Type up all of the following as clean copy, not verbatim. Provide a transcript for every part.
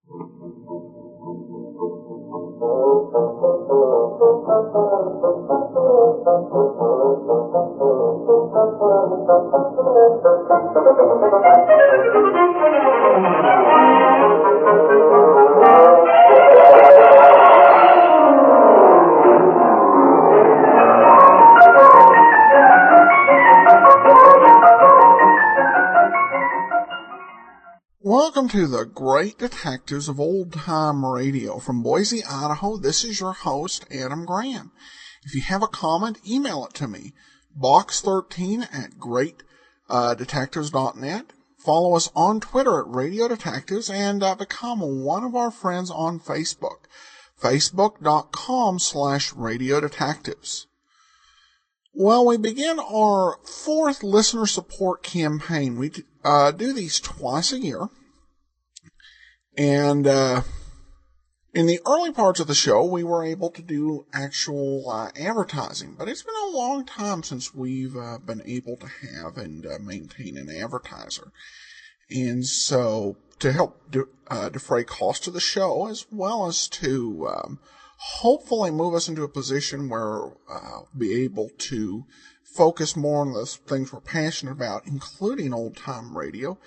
Welcome to the Great Detectives of Old Time Radio. From Boise, Idaho, this is your host, Adam Graham. If you have a comment, email it to me, box13@greatdetectives.net. Follow us on Twitter at Radio Detectives, and become one of our friends on Facebook, facebook.com/Radio Detectives. Well, we begin our fourth listener support campaign. We do these twice a year. And in the early parts of the show, we were able to do actual advertising. But it's been a long time since we've been able to have and maintain an advertiser. And so to help defray costs to the show, as well as to hopefully move us into a position where we'll be able to focus more on the things we're passionate about, including old-time radio,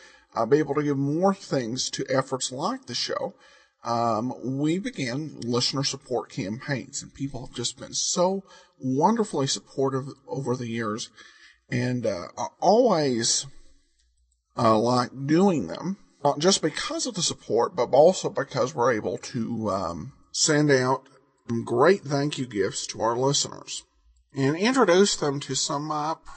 be able to give more things to efforts like the show, we began listener support campaigns, and people have just been so wonderfully supportive over the years, and I always like doing them, not just because of the support, but also because we're able to send out some great thank you gifts to our listeners and introduce them to some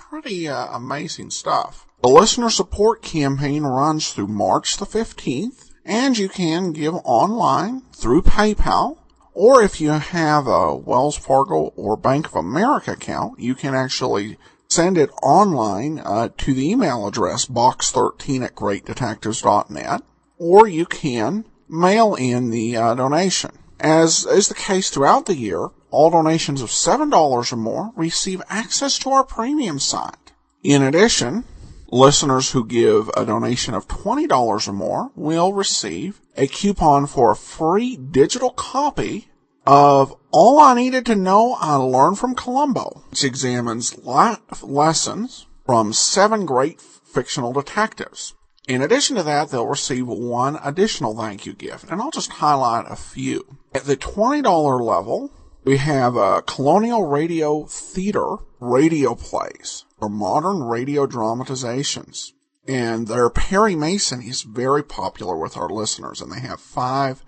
pretty amazing stuff. The listener support campaign runs through March the 15th, and you can give online through PayPal, or if you have a Wells Fargo or Bank of America account, you can actually send it online to the email address box13@greatdetectives.net, or you can mail in the donation. As is the case throughout the year, all donations of $7 or more receive access to our premium site. In addition, listeners who give a donation of $20 or more will receive a coupon for a free digital copy of All I Needed to Know I Learned from Columbo, which examines life lessons from 7 great fictional detectives. In addition to that, they'll receive one additional thank you gift, and I'll just highlight a few. At the $20 level, we have a Colonial Radio Theater radio plays, or modern radio dramatizations. And their Perry Mason is very popular with our listeners, and they have 5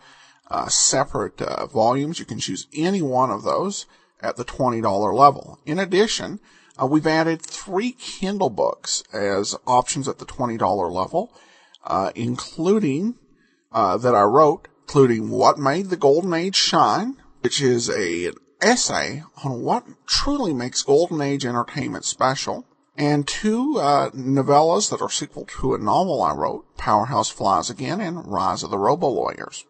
separate volumes. You can choose any one of those at the $20 level. In addition, we've added 3 Kindle books as options at the $20 level, including that I wrote, including What Made the Golden Age Shine, which is an essay on what truly makes Golden Age entertainment special, and 2 novellas that are sequel to a novel I wrote, Powerhouse Flies Again and Rise of the Robo-Lawyers.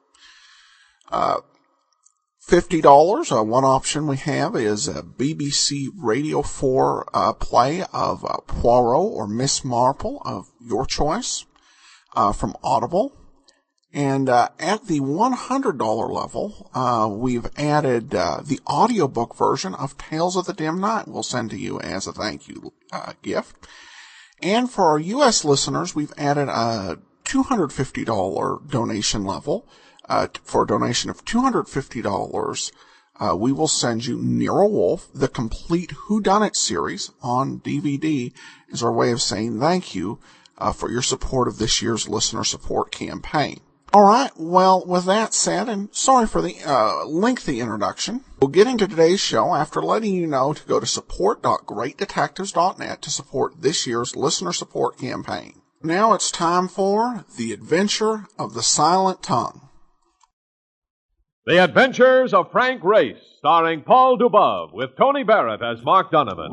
$50, one option we have is a BBC Radio 4 play of Poirot or Miss Marple of your choice from Audible. And at the $100 level, we've added the audiobook version of Tales of the Dim Night we'll send to you as a thank you gift. And for our U.S. listeners, we've added a $250 donation level. For a donation of $250, we will send you Nero Wolfe, the complete Whodunit series on DVD, is our way of saying thank you for your support of this year's listener support campaign. All right, well, with that said, and sorry for the lengthy introduction, we'll get into today's show after letting you know to go to support.greatdetectives.net to support this year's listener support campaign. Now it's time for The Adventure of the Silent Tongue. The Adventures of Frank Race, starring Paul Dubov, with Tony Barrett as Mark Donovan.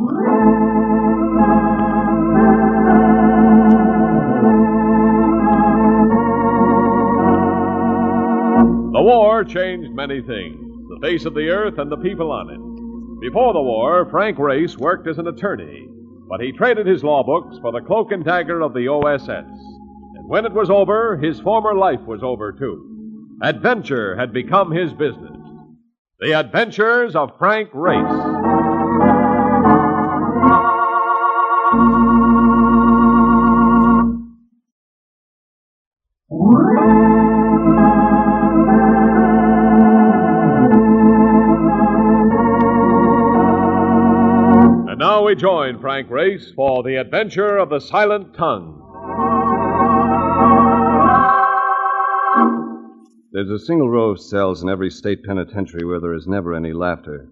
The war changed many things, the face of the earth and the people on it. Before the war, Frank Race worked as an attorney, but he traded his law books for the cloak and dagger of the OSS. And when it was over, his former life was over, too. Adventure had become his business. The Adventures of Frank Race. And now we join Frank Race for The Adventure of the Silent Tongue. There's a single row of cells in every state penitentiary where there is never any laughter.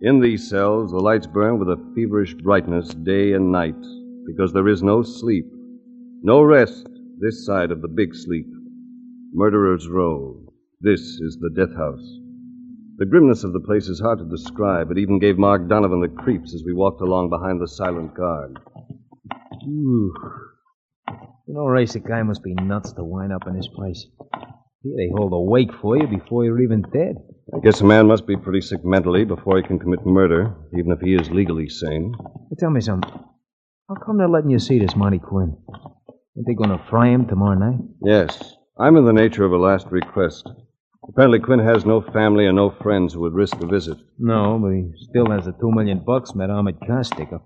In these cells, the lights burn with a feverish brightness day and night, because there is no sleep, no rest this side of the big sleep. Murderer's Row. This is the death house. The grimness of the place is hard to describe. It even gave Mark Donovan the creeps as we walked along behind the silent guard. Ooh. You know, Race, a guy must be nuts to wind up in this place. Here they hold a wake for you before you're even dead. I guess a man must be pretty sick mentally before he can commit murder, even if he is legally sane. Hey, tell me something. How come they're letting you see this Monty Quinn? Ain't they going to fry him tomorrow night? Yes. I'm in the nature of a last request. Apparently Quinn has no family and no friends who would risk a visit. No, but he still has the $2 million from that armored car sticker.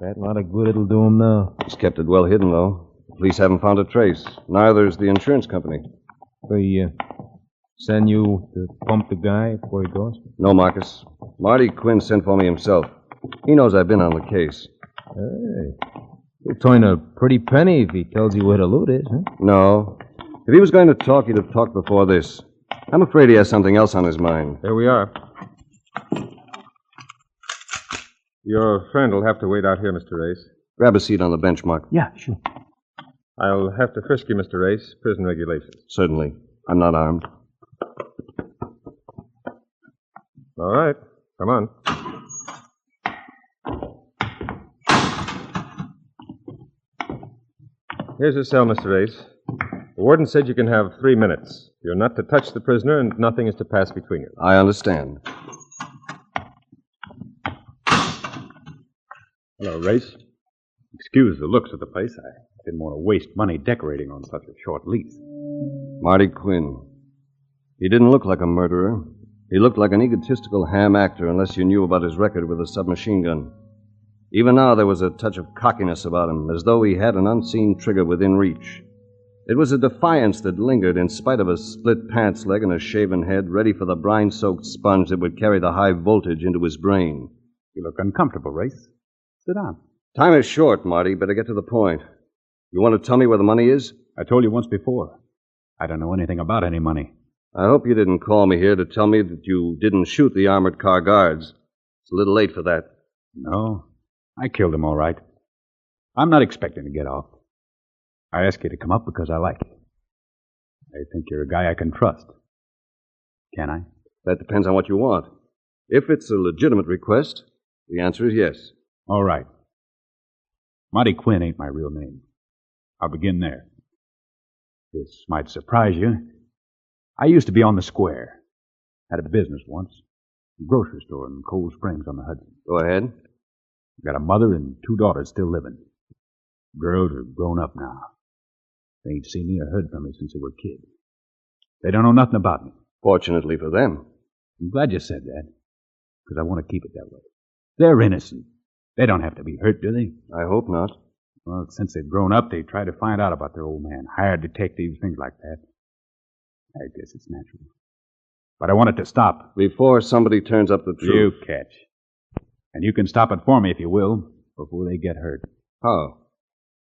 That lot of good it'll do him now. He's kept it well hidden, though. The police haven't found a trace. Neither's the insurance company. They send you to pump the guy before he goes? No, Marcus. Marty Quinn sent for me himself. He knows I've been on the case. Hey. He'll turn a pretty penny if he tells you where the loot is, huh? No. If he was going to talk, he'd have talked before this. I'm afraid he has something else on his mind. There we are. Your friend will have to wait out here, Mr. Race. Grab a seat on the bench, Mark. Yeah, sure. I'll have to frisk you, Mr. Race. Prison regulations. Certainly. I'm not armed. All right. Come on. Here's your cell, Mr. Race. The warden said you can have 3 minutes. You're not to touch the prisoner, and nothing is to pass between you. I understand. Hello, Race. Excuse the looks of the place. I didn't want to waste money decorating on such a short lease. Marty Quinn. He didn't look like a murderer. He looked like an egotistical ham actor unless you knew about his record with a submachine gun. Even now there was a touch of cockiness about him, as though he had an unseen trigger within reach. It was a defiance that lingered in spite of a split pants leg and a shaven head, ready for the brine-soaked sponge that would carry the high voltage into his brain. You look uncomfortable, Race. Sit down. Time is short, Marty. Better get to the point. You want to tell me where the money is? I told you once before. I don't know anything about any money. I hope you didn't call me here to tell me that you didn't shoot the armored car guards. It's a little late for that. No, I killed him all right. I'm not expecting to get off. I ask you to come up because I like you. I think you're a guy I can trust. Can I? That depends on what you want. If it's a legitimate request, the answer is yes. All right. Monty Quinn ain't my real name. I'll begin there. This might surprise you. I used to be on the square. Had a business once. A grocery store in Cold Springs on the Hudson. Go ahead. Got a mother and 2 daughters still living. Girls are grown up now. They ain't seen me or heard from me since they were kids. They don't know nothing about me. Fortunately for them. I'm glad you said that, because I want to keep it that way. They're innocent. They don't have to be hurt, do they? I hope not. Well, since they've grown up, they try to find out about their old man. Hired detectives, things like that. I guess it's natural. But I want it to stop. Before somebody turns up the truth. You catch. And you can stop it for me if you will, before they get hurt. How?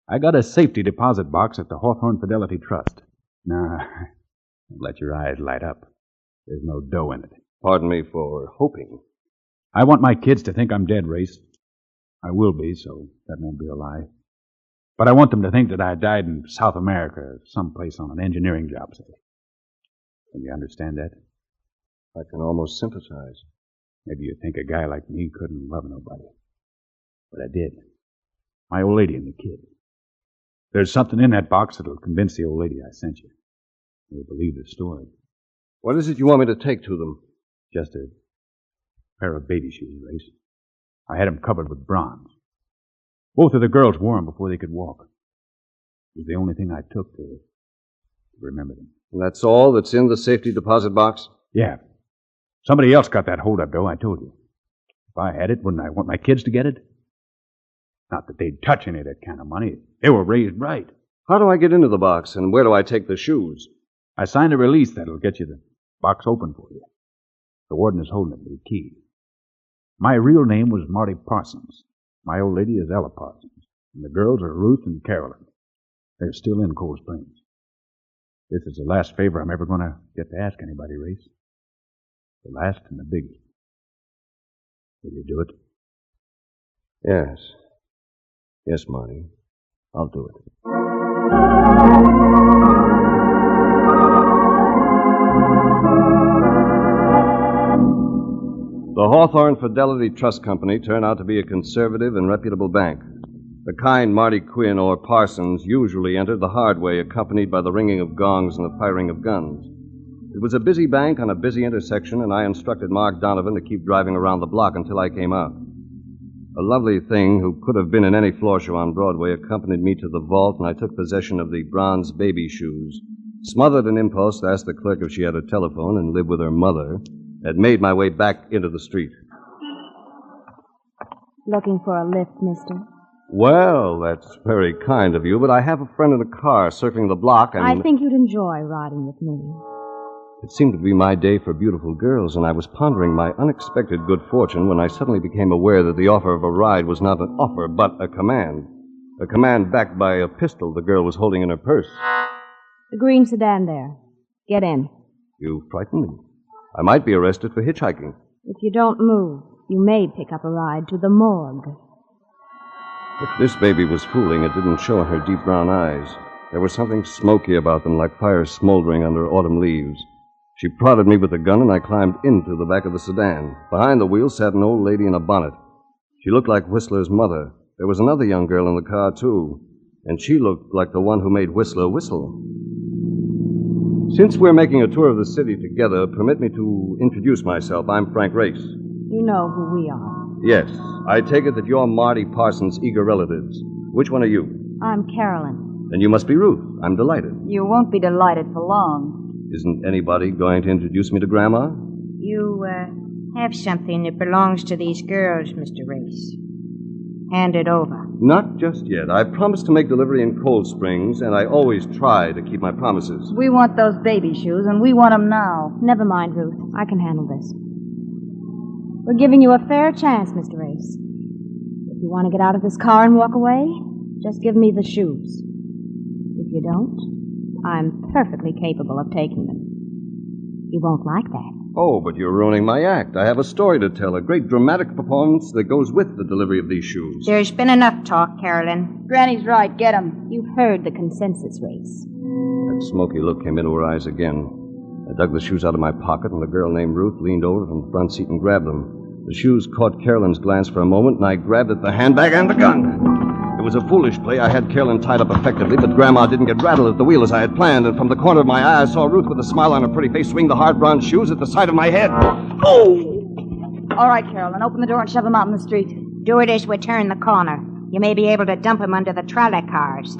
I got a safety deposit box at the Hawthorne Fidelity Trust. Now, let your eyes light up. There's no dough in it. Pardon me for hoping. I want my kids to think I'm dead, Race. I will be, so that won't be a lie. But I want them to think that I died in South America, someplace on an engineering job, say. Can you understand that? I can almost sympathize. Maybe you think a guy like me couldn't love nobody. But I did. My old lady and the kid. There's something in that box that'll convince the old lady I sent you. You'll believe the story. What is it you want me to take to them? Just a pair of baby shoes, Race. I had them covered with bronze. Both of the girls wore them before they could walk. It was the only thing I took to Remember them. That's all that's in the safety deposit box? Yeah. Somebody else got that hold-up dough, I told you. If I had it, wouldn't I want my kids to get it? Not that they'd touch any of that kind of money. They were raised right. How do I get into the box, and where do I take the shoes? I signed a release that'll get you the box open for you. The warden is holding it with the key. My real name was Marty Parsons. My old lady is Ella Parsons. And the girls are Ruth and Carolyn. They're still in Cold Springs. This is the last favor I'm ever going to get to ask anybody, Race. The last and the biggest. Will you do it? Yes. Yes, Marty. I'll do it. The Hawthorne Fidelity Trust Company turned out to be a conservative and reputable bank. The kind Marty Quinn or Parsons usually entered the hard way, accompanied by the ringing of gongs and the firing of guns. It was a busy bank on a busy intersection, and I instructed Mark Donovan to keep driving around the block until I came out. A lovely thing who could have been in any floor show on Broadway accompanied me to the vault, and I took possession of the bronze baby shoes. Smothered an impulse to ask the clerk if she had a telephone and lived with her mother, had made my way back into the street. Looking for a lift, mister? Well, that's very kind of you, but I have a friend in a car circling the block and... I think you'd enjoy riding with me. It seemed to be my day for beautiful girls, and I was pondering my unexpected good fortune when I suddenly became aware that the offer of a ride was not an offer, but a command. A command backed by a pistol the girl was holding in her purse. The green sedan there. Get in. You frightened me. I might be arrested for hitchhiking. If you don't move, you may pick up a ride to the morgue. If this baby was fooling, it didn't show in her deep brown eyes. There was something smoky about them, like fire smoldering under autumn leaves. She prodded me with the gun, and I climbed into the back of the sedan. Behind the wheel sat an old lady in a bonnet. She looked like Whistler's mother. There was another young girl in the car, too, and she looked like the one who made Whistler whistle. Since we're making a tour of the city together, permit me to introduce myself. I'm Frank Race. You know who we are. Yes. I take it that you're Marty Parsons' eager relatives. Which one are you? I'm Carolyn. Then you must be Ruth. I'm delighted. You won't be delighted for long. Isn't anybody going to introduce me to Grandma? You, have something that belongs to these girls, Mr. Race. Hand it over. Not just yet. I promised to make delivery in Cold Springs, and I always try to keep my promises. We want those baby shoes, and we want them now. Never mind, Ruth. I can handle this. We're giving you a fair chance, Mr. Race. If you want to get out of this car and walk away, just give me the shoes. If you don't, I'm perfectly capable of taking them. You won't like that. Oh, but you're ruining my act. I have a story to tell, a great dramatic performance that goes with the delivery of these shoes. There's been enough talk, Carolyn. Granny's right. Get 'em. You've heard the consensus, Race. That smoky look came into her eyes again. I dug the shoes out of my pocket, and the girl named Ruth leaned over from the front seat and grabbed them. The shoes caught Carolyn's glance for a moment, and I grabbed at the handbag and the gun. It was a foolish play. I had Carolyn tied up effectively, but Grandma didn't get rattled at the wheel as I had planned, and from the corner of my eye, I saw Ruth with a smile on her pretty face swing the hard bronze shoes at the side of my head. Oh! All right, Carolyn, open the door and shove him out in the street. Do it as we turn the corner. You may be able to dump him under the trolley cars.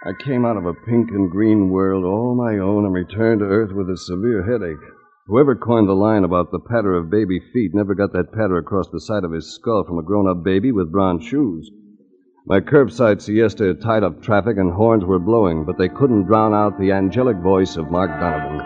I came out of a pink and green world all my own and returned to Earth with a severe headache. Whoever coined the line about the patter of baby feet never got that patter across the side of his skull from a grown-up baby with bronze shoes. My curbside siesta had tied up traffic and horns were blowing, but they couldn't drown out the angelic voice of Mark Donovan.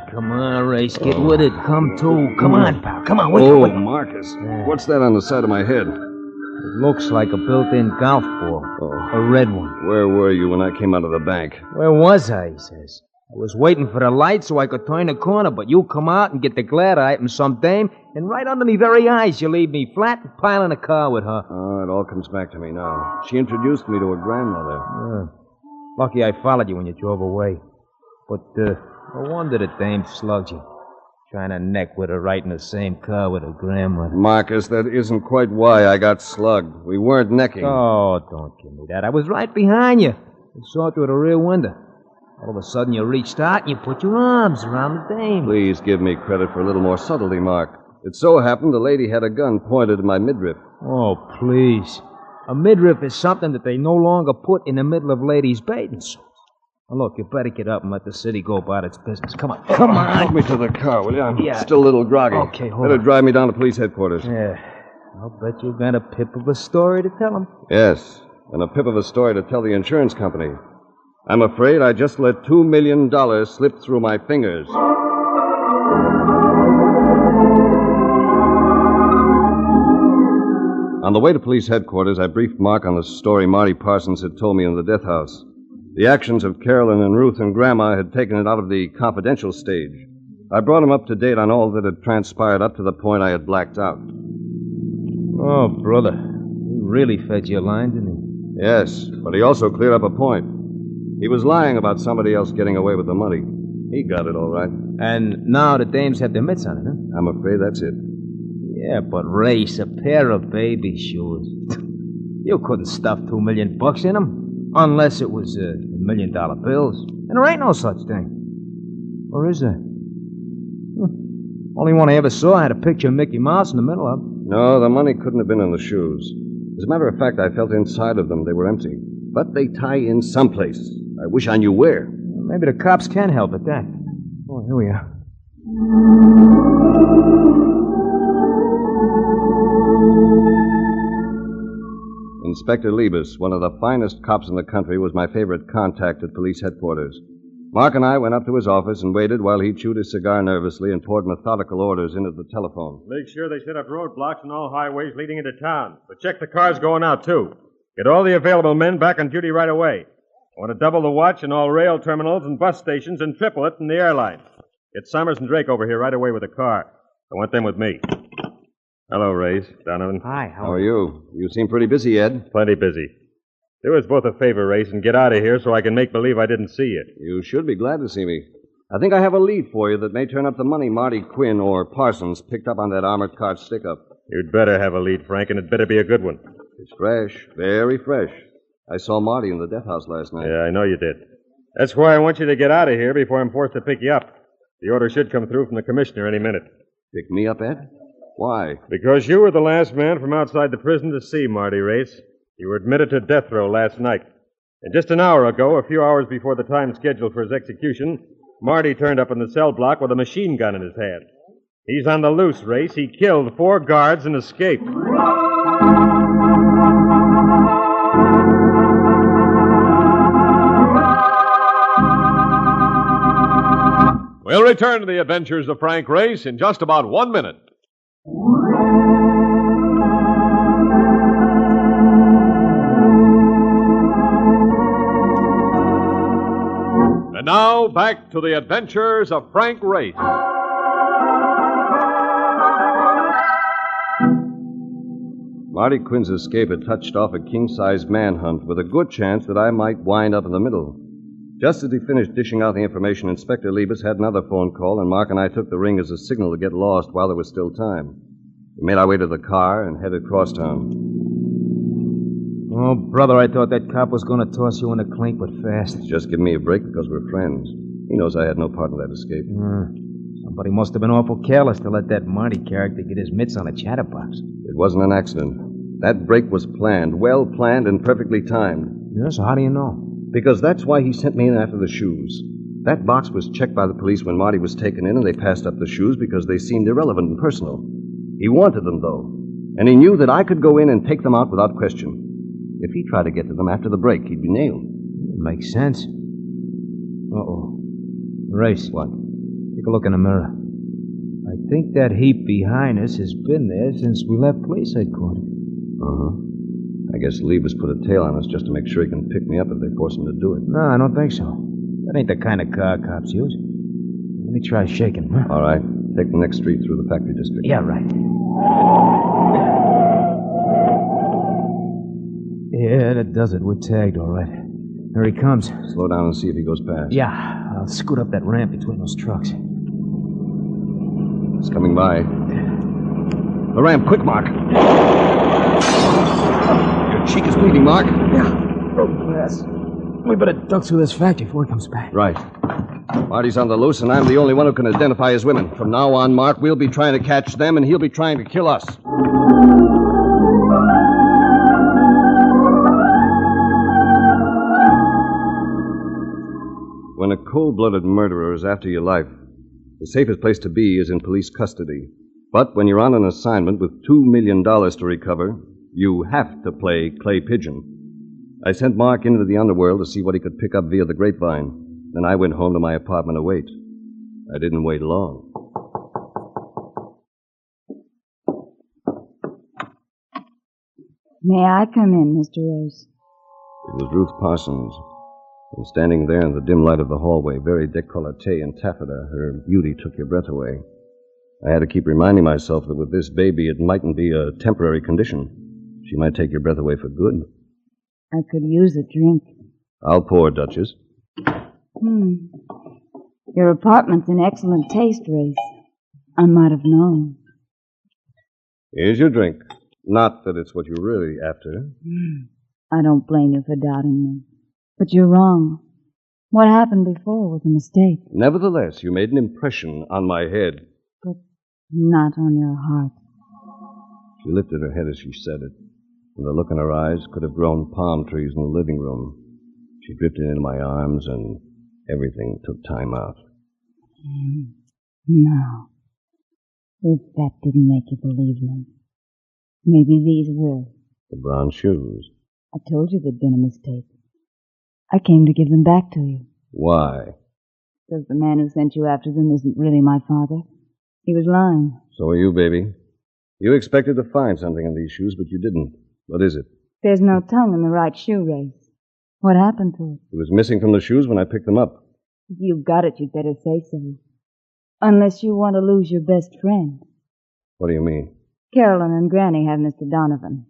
Come on, Race. Get with it. Come to. Come on, pal. Come on, wait. Oh, Marcus. What's that on the side of my head? It looks like a built-in golf ball. Oh. A red one. Where were you when I came out of the bank? Where was I, he says. I was waiting for the light so I could turn the corner, but you come out and get the glad item, some dame, and right under me very eyes you leave me flat and pile in a car with her. Oh, it all comes back to me now. She introduced me to her grandmother. Lucky I followed you when you drove away. But, no wonder the dame slugged you. Trying to neck with her right in the same car with her grandmother. Marcus, that isn't quite why I got slugged. We weren't necking. Oh, don't give me that. I was right behind you. I saw through the rear window. All of a sudden, you reached out and you put your arms around the dame. Please give me credit for a little more subtlety, Mark. It so happened the lady had a gun pointed at my midriff. Oh, please. A midriff is something that they no longer put in the middle of ladies' bathing suits. Now, look, you better get up and let the city go about its business. Come on. Come on. Help me to the car, will you? I'm Yeah. still a little groggy. Okay, hold Better on. drive me down to police headquarters. Yeah. I'll bet you've got a pip of a story to tell them. Yes, and a pip of a story to tell the insurance company. I'm afraid I just let $2 million slip through my fingers. On the way to police headquarters, I briefed Mark on the story Marty Parsons had told me in the death house. The actions of Carolyn and Ruth and Grandma had taken it out of the confidential stage. I brought him up to date on all that had transpired up to the point I had blacked out. Oh, brother. He really fed you a line, didn't he? Yes, but he also cleared up a point. He was lying about somebody else getting away with the money. He got it all right. And now the dames have their mitts on it, huh? I'm afraid that's it. Yeah, but Race, a pair of baby shoes. You couldn't stuff $2 million in them, unless it was $1 million bills. And there ain't no such thing. Or is there? Only one I ever saw had a picture of Mickey Mouse in the middle of it. No, the money couldn't have been in the shoes. As a matter of fact, I felt inside of them they were empty. But they tie in someplace. I wish I knew where. Maybe the cops can help at that. Oh, here we are. Inspector Liebus, one of the finest cops in the country, was my favorite contact at police headquarters. Mark and I went up to his office and waited while he chewed his cigar nervously and poured methodical orders into the telephone. Make sure they set up roadblocks on all highways leading into town. But check the cars going out, too. Get all the available men back on duty right away. I want to double the watch in all rail terminals and bus stations and triple it in the airlines. Get Summers and Drake over here right away with a car. I want them with me. Hello, Race. Donovan. Hi, How are you? You seem pretty busy, Ed. Plenty busy. Do us both a favor, Race, and get out of here so I can make believe I didn't see you. You should be glad to see me. I think I have a lead for you that may turn up the money Marty Quinn or Parsons picked up on that armored car stick-up. You'd better have a lead, Frank, and it better be a good one. It's fresh, very fresh. I saw Marty in the death house last night. Yeah, I know you did. That's why I want you to get out of here before I'm forced to pick you up. The order should come through from the commissioner any minute. Pick me up, Ed? Why? Because you were the last man from outside the prison to see Marty Race. You were admitted to death row last night. And just an hour ago, a few hours before the time scheduled for his execution, Marty turned up in the cell block with a machine gun in his hand. He's on the loose, Race. He killed 4 guards and escaped. We'll return to the adventures of Frank Race in just about 1 minute. And now, back to the adventures of Frank Race. Marty Quinn's escape had touched off a king-size manhunt with a good chance that I might wind up in the middle. Just as he finished dishing out the information, Inspector Liebus had another phone call, and Mark and I took the ring as a signal to get lost while there was still time. We made our way to the car and headed across town. Oh, brother, I thought that cop was going to toss you in a clink, but fast. He's just giving me a break because we're friends. He knows I had no part in that escape. Somebody must have been awful careless to let that Marty character get his mitts on a chatterbox. It wasn't an accident. That break was planned, well planned and perfectly timed. Yeah, so how do you know? Because that's why he sent me in after the shoes. That box was checked by the police when Marty was taken in, and they passed up the shoes because they seemed irrelevant and personal. He wanted them, though, and he knew that I could go in and take them out without question. If he tried to get to them after the break, he'd be nailed. Makes sense. Uh-oh. Race. What? Take a look in the mirror. I think that heap behind us has been there since we left police headquarters. Uh-huh. I guess Liebus put a tail on us just to make sure he can pick me up if they force him to do it. No, I don't think so. That ain't the kind of car cops use. Let me try shaking him, huh? All right. Take the next street through the factory district. Yeah, right. Yeah, that does it. We're tagged, all right. Here he comes. Slow down and see if he goes past. Yeah, I'll scoot up that ramp between those trucks. He's coming by. The ramp, quick, Mark. Your cheek is bleeding, Mark. Yeah, broken glass. We better duck through this factory before he comes back. Right. Marty's on the loose, and I'm the only one who can identify his women. From now on, Mark, we'll be trying to catch them, and he'll be trying to kill us. When a cold-blooded murderer is after your life, the safest place to be is in police custody. But when you're on an assignment with $2 million to recover, you have to play clay pigeon. I sent Mark into the underworld to see what he could pick up via the grapevine. Then I went home to my apartment to wait. I didn't wait long. May I come in, Mr. Race? It was Ruth Parsons. And standing there in the dim light of the hallway, very décolleté in taffeta, her beauty took your breath away. I had to keep reminding myself that with this baby, it mightn't be a temporary condition. She might take your breath away for good. I could use a drink. I'll pour, Duchess. Your apartment's in excellent taste, Race. I might have known. Here's your drink. Not that it's what you're really after. I don't blame you for doubting me. But you're wrong. What happened before was a mistake. Nevertheless, you made an impression on my head. But not on your heart. She lifted her head as she said it, and the look in her eyes could have grown palm trees in the living room. She drifted into my arms, and everything took time out. Now, if that didn't make you believe me, maybe these will. The brown shoes. I told you there'd been a mistake. I came to give them back to you. Why? Because the man who sent you after them isn't really my father. He was lying. So are you, baby. You expected to find something in these shoes, but you didn't. What is it? There's no tongue in the right shoe, Race. What happened to it? It was missing from the shoes when I picked them up. If you've got it, you'd better say so. Unless you want to lose your best friend. What do you mean? Carolyn and Granny have Mr. Donovan.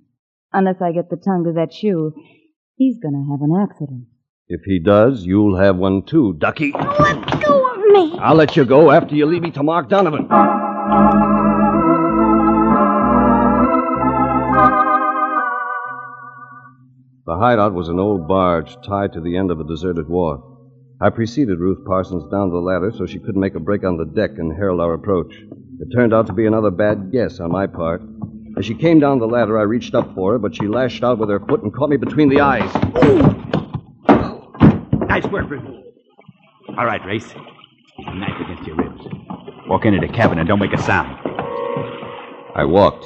Unless I get the tongue to that shoe, he's going to have an accident. If he does, you'll have one too, Ducky. Let go of me. I'll let you go after you leave me to Mark Donovan. The hideout was an old barge tied to the end of a deserted wharf. I preceded Ruth Parsons down the ladder so she couldn't make a break on the deck and herald our approach. It turned out to be another bad guess on my part. As she came down the ladder, I reached up for her, but she lashed out with her foot and caught me between the eyes. Nice work, Ruth. All right, Race. Keep the knife against your ribs. Walk into the cabin and don't make a sound. I walked,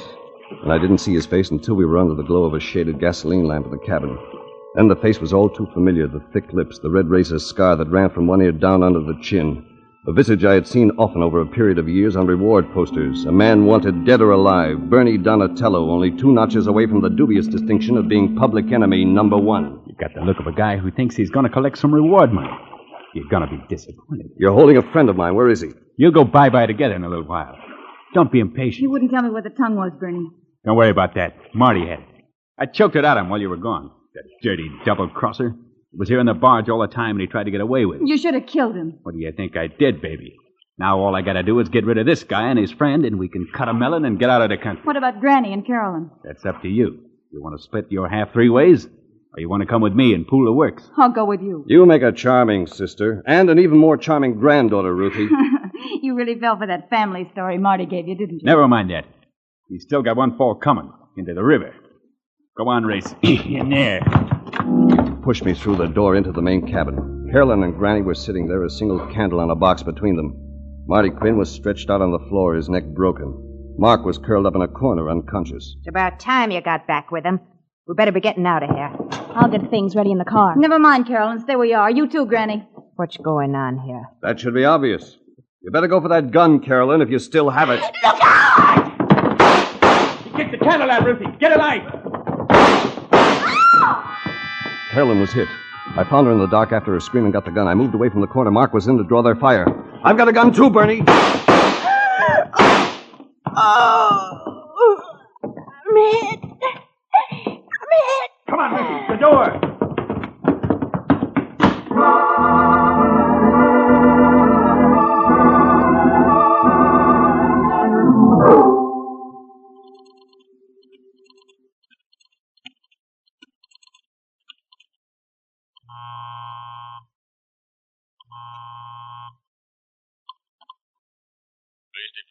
and I didn't see his face until we were under the glow of a shaded gasoline lamp in the cabin. Then the face was all too familiar, the thick lips, the red razor scar that ran from one ear down under the chin. A visage I had seen often over a period of years on reward posters. A man wanted dead or alive, Bernie Donatello, only 2 notches away from the dubious distinction of being public enemy number 1. You got the look of a guy who thinks he's going to collect some reward money. You're going to be disappointed. You're holding a friend of mine. Where is he? You'll go bye-bye together in a little while. Don't be impatient. You wouldn't tell me where the tongue was, Bernie. Don't worry about that. Marty had it. I choked it out of him while you were gone. That dirty double-crosser. He was here in the barge all the time, and he tried to get away with it. You should have killed him. What do you think I did, baby? Now all I got to do is get rid of this guy and his friend, and we can cut a melon and get out of the country. What about Granny and Carolyn? That's up to you. You want to split your half 3 ways, or you want to come with me and pool the works? I'll go with you. You make a charming sister, and an even more charming granddaughter, Ruthie. You really fell for that family story Marty gave you, didn't you? Never mind that. He's still got one fall coming into the river. Go on, Race. In there. Pushed me through the door into the main cabin. Carolyn and Granny were sitting there, a single candle on a box between them. Marty Quinn was stretched out on the floor, his neck broken. Mark was curled up in a corner, unconscious. It's about time you got back with him. We better be getting out of here. I'll get things ready in the car. Never mind, Carolyn. Stay where you are. You too, Granny. What's going on here? That should be obvious. You better go for that gun, Carolyn, if you still have it. Look out! Get the candle out, Ruthie. Get a light. Carolyn was hit. I found her in the dark after her scream and got the gun. I moved away from the corner. Mark was in to draw their fire. I've got a gun too, Bernie. Oh, I'm hit. I'm hit. Come on, Ruthie. The door.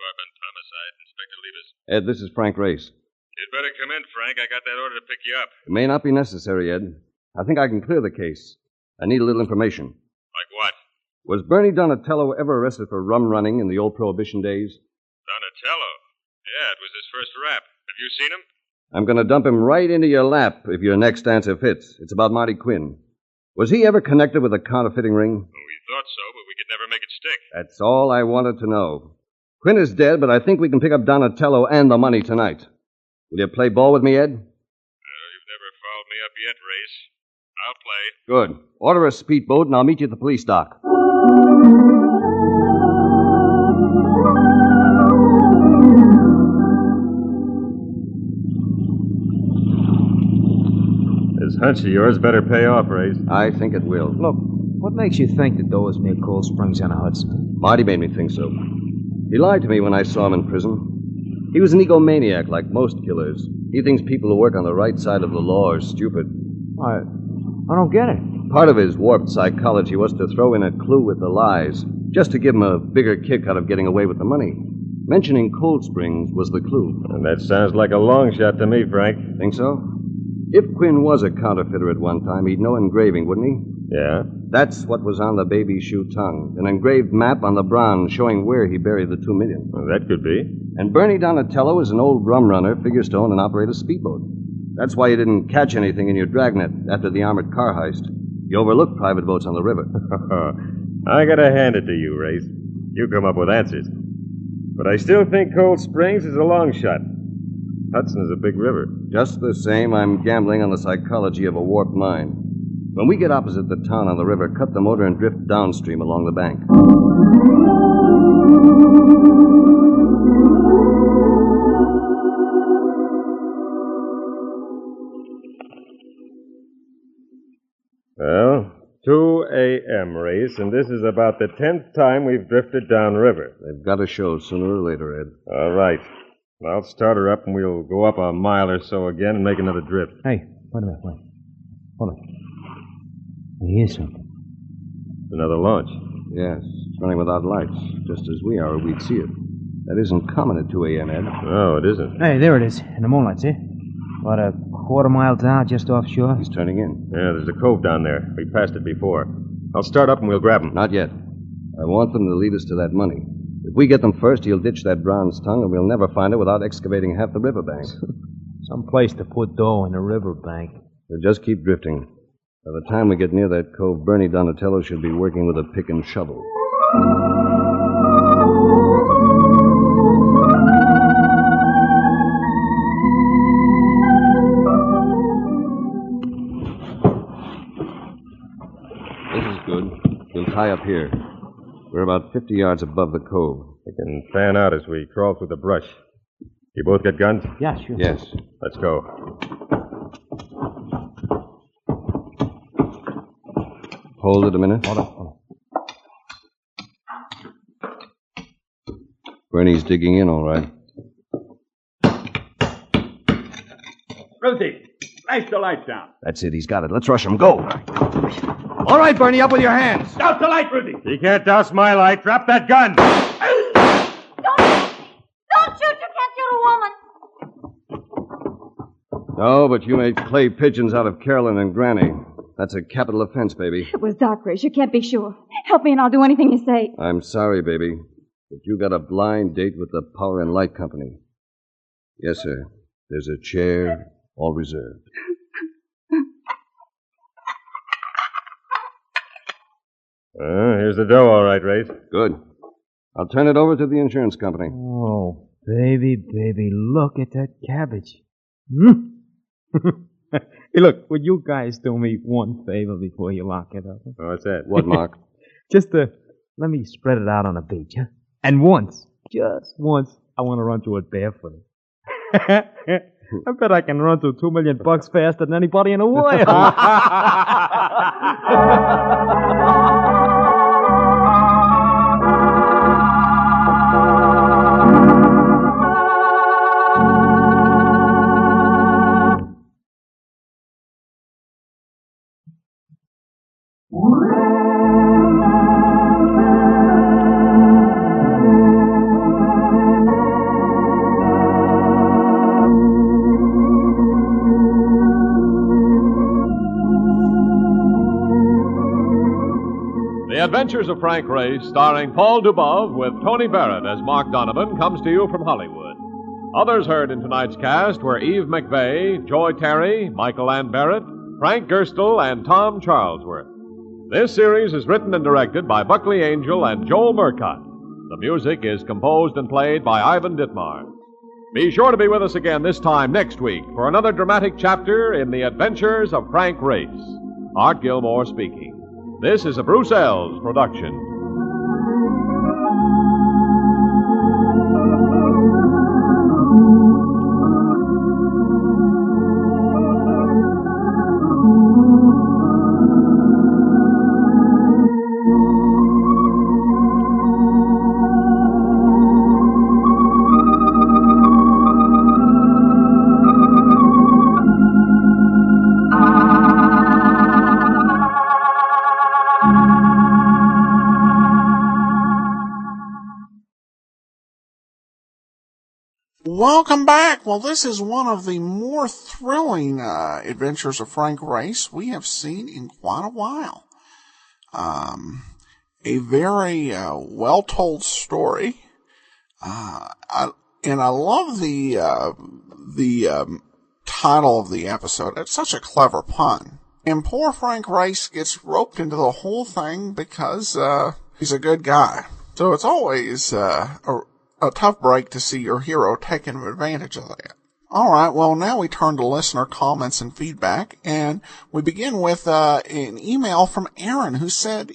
Department, homicide, Inspector Levis. Ed, this is Frank Race. You'd better come in, Frank. I got that order to pick you up. It may not be necessary, Ed. I think I can clear the case. I need a little information. Like what? Was Bernie Donatello ever arrested for rum running in the old Prohibition days? Donatello? Yeah, it was his first rap. Have you seen him? I'm going to dump him right into your lap if your next answer fits. It's about Marty Quinn. Was he ever connected with a counterfeiting ring? Well, we thought so, but we could never make it stick. That's all I wanted to know. Quinn is dead, but I think we can pick up Donatello and the money tonight. Will you play ball with me, Ed? You've never fouled me up yet, Race. I'll play. Good. Order a speedboat, and I'll meet you at the police dock. This hunch of yours better pay off, Race. I think it will. Look, what makes you think the door is near Cold Springs on the Hudson? Marty made me think so. He lied to me when I saw him in prison. He was an egomaniac like most killers. He thinks people who work on the right side of the law are stupid. I don't get it. Part of his warped psychology was to throw in a clue with the lies, just to give him a bigger kick out of getting away with the money. Mentioning Cold Springs was the clue. And that sounds like a long shot to me, Frank. Think so? If Quinn was a counterfeiter at one time, he'd know engraving, wouldn't he? Yeah? That's what was on the baby shoe tongue. An engraved map on the bronze showing where he buried the $2 million. Well, that could be. And Bernie Donatello is an old rum runner, figures to own and operate a speedboat. That's why you didn't catch anything in your dragnet after the armored car heist. You overlooked private boats on the river. I gotta hand it to you, Race. You come up with answers. But I still think Cold Springs is a long shot. Hudson is a big river. Just the same, I'm gambling on the psychology of a warped mind. When we get opposite the town on the river, cut the motor and drift downstream along the bank. Well, 2 a.m., Race, and this is about the 10th time we've drifted downriver. They've got to show sooner or later, Ed. All right. I'll start her up, and we'll go up a mile or so again and make another drift. Hey, wait a minute, wait. Hold on. I hear something. Another launch. Yes, it's running without lights. Just as we are, we'd see it. That isn't common at 2 a.m., Ed. Oh, it isn't. Hey, there it is, in the moonlight, see? About a quarter-mile down, just offshore. He's turning in. Yeah, there's a cove down there. We passed it before. I'll start up and we'll grab him. Not yet. I want them to lead us to that money. If we get them first, he'll ditch that bronze tongue, and we'll never find it without excavating half the riverbank. Some place to put dough in the riverbank. We'll just keep drifting. By the time we get near that cove, Bernie Donatello should be working with a pick and shovel. This is good. We'll tie up here. We're about 50 yards above the cove. We can fan out as we crawl through the brush. You both got guns? Yeah, sure. Yes. Let's go. Hold it a minute. Hold on. Bernie's digging in, all right. Ruthie, flash the lights down. That's it. He's got it. Let's rush him. Go. All right, Bernie, up with your hands. Douse the light, Ruthie. You can't douse my light. Drop that gun. Don't shoot! You can't shoot a woman! No, but you made clay pigeons out of Carolyn and Granny. That's a capital offense, baby. It was dark, Race. You can't be sure. Help me and I'll do anything you say. I'm sorry, baby, but you got a blind date with the Power and Light Company. Yes, sir. There's a chair, all reserved. Here's the dough, all right, Race. Good. I'll turn it over to the insurance company. Oh, baby, look at that cabbage. Hey, look, would you guys do me one favor before you lock it up? Oh, what's that? What, Mark? Just let me spread it out on the beach, huh? And once, just once, I want to run through it barefooted. I bet I can run through $2 million faster than anybody in the world. Adventures of Frank Race, starring Paul Dubov with Tony Barrett as Mark Donovan, comes to you from Hollywood. Others heard in tonight's cast were Eve McVeigh, Joy Terry, Michael Ann Barrett, Frank Gerstle, and Tom Charlesworth. This series is written and directed by Buckley Angel and Joel Murcott. The music is composed and played by Ivan Ditmar. Be sure to be with us again this time next week for another dramatic chapter in the Adventures of Frank Race. Art Gilmore speaking. This is a Bruce Ells production. Welcome back. Well, this is one of the more thrilling adventures of Frank Race we have seen in quite a while. A very well-told story. And I love the title of the episode. It's such a clever pun. And poor Frank Race gets roped into the whole thing because he's a good guy. So it's always a tough break to see your hero taking advantage of that. All right, well, now we turn to listener comments and feedback, and we begin with an email from Aaron who said,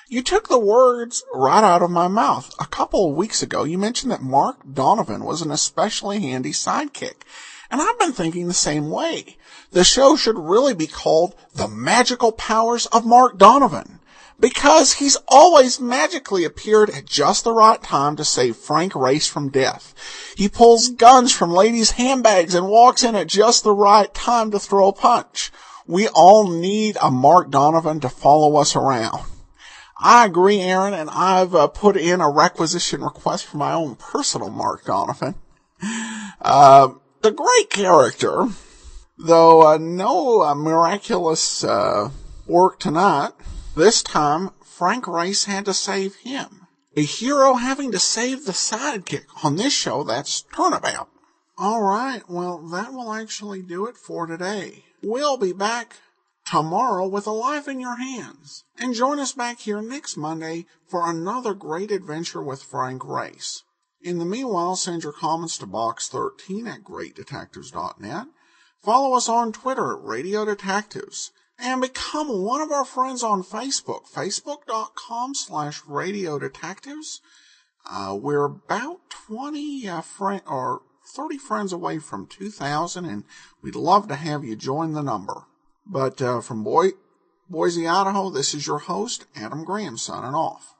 you took the words right out of my mouth. A couple of weeks ago, you mentioned that Mark Donovan was an especially handy sidekick, and I've been thinking the same way. The show should really be called The Magical Powers of Mark Donovan, because he's always magically appeared at just the right time to save Frank Race from death. He pulls guns from ladies' handbags and walks in at just the right time to throw a punch. We all need a Mark Donovan to follow us around. I agree, Aaron, and I've put in a requisition request for my own personal Mark Donovan. The great character, though no miraculous work tonight. This time, Frank Race had to save him. A hero having to save the sidekick. On this show, that's turnabout. All right, well, that will actually do it for today. We'll be back tomorrow with A Life in Your Hands. And join us back here next Monday for another great adventure with Frank Race. In the meanwhile, send your comments to box13@greatdetectives.net. Follow us on Twitter at Radio Detectives. And become one of our friends on Facebook, facebook.com/Radio Detectives. We're about 30 friends away from 2,000, and we'd love to have you join the number. But from Boise, Idaho, this is your host, Adam Graham, signing off.